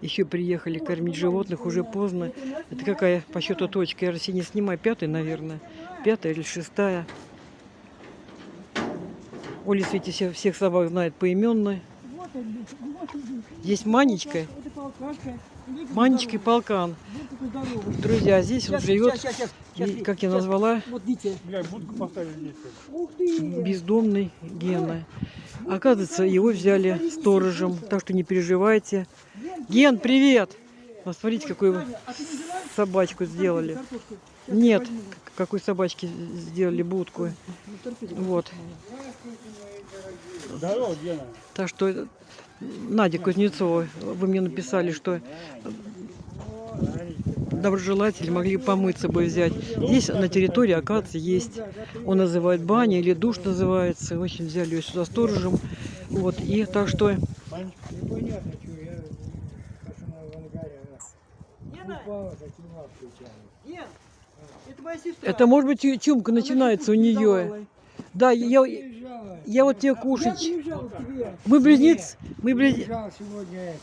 Еще приехали кормить животных, уже поздно. Это какая по счету точка? Я же не снимаю, 5-я, наверное. 5-я или 6-я. Оля, видите, всех собак знает поименно. Здесь Манечка. Манечка и полкан. Друзья, здесь вот живет, как я назвала, бездомный Гена. Оказывается, его взяли сторожем, так что не переживайте. Ген, привет! Посмотрите, какую собачку сделали. Нет, какой собачки сделали будку. Вот. Здорово, Гена. Так что, Надя Кузнецова, вы мне написали, что доброжелатели могли помыться бы взять. Здесь на территории, оказывается, есть. Он называет баня или душ называется. В общем, взяли ее сюда сторожем. Вот, и так что... Непонятно, что я пошел в ангаре. Упала, таким лапкой тянет. Это моя сестра. Это, может быть, чумка начинается у нее. Да, я вот тебе кушать. Мы близнецы. Приезжал сегодня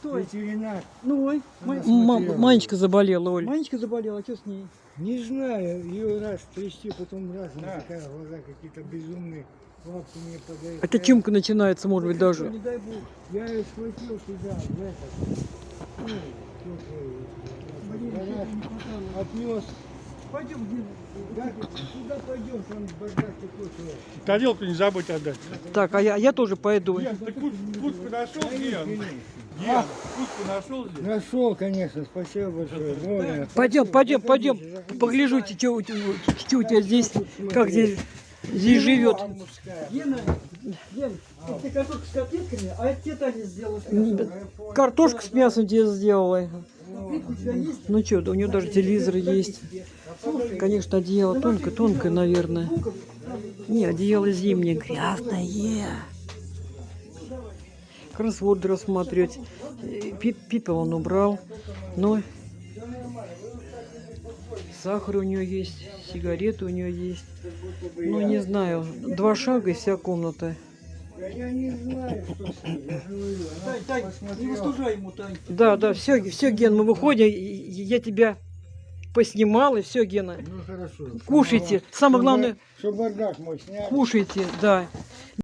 ветеринар. Ну, ой, Манечка заболела, Оль. Манечка заболела, что с ней? Не знаю, ее раз трясти, потом раз, она такая, глаза какие-то безумные, лапки мне подают. Это чумка начинается, может быть, даже. Не дай бог. Я ее схватил туда, в этот, гараж, отнес. Пойдем, Гена. Да, куда пойдем, там бардак такой, что... Тарелку не забудь отдать. Так, а я тоже пойду. Ген, ты куртку нашел, Ген? Ген, куртку нашел здесь? Нашел, конечно, спасибо большое. Вовремя. Пойдем. Погляжу, что у тебя здесь, как здесь живет. Гена, ты картошку с котлетками, а это тебе Таня сделала. Картошка с мясом тебе сделала. Котлетка у тебя есть? Ну что, у нее даже телевизор есть. Конечно, одеяло тонкое, наверное. Не, одеяло зимнее, грязное. Кроссворды рассматривать. Пепел он убрал. Но сахар у нее есть, сигареты у нее есть. Ну, не знаю, 2 шага и вся комната. Я не знаю, что с ней, я же говорю, она Тань, не посмотрела. выстужай ему, Тань. Да, все, Ген, мы выходим, я тебя поснимал, и все, Гена. Ну хорошо. Кушайте. Самое главное, Чтобы бардак мой сняли. кушайте, да.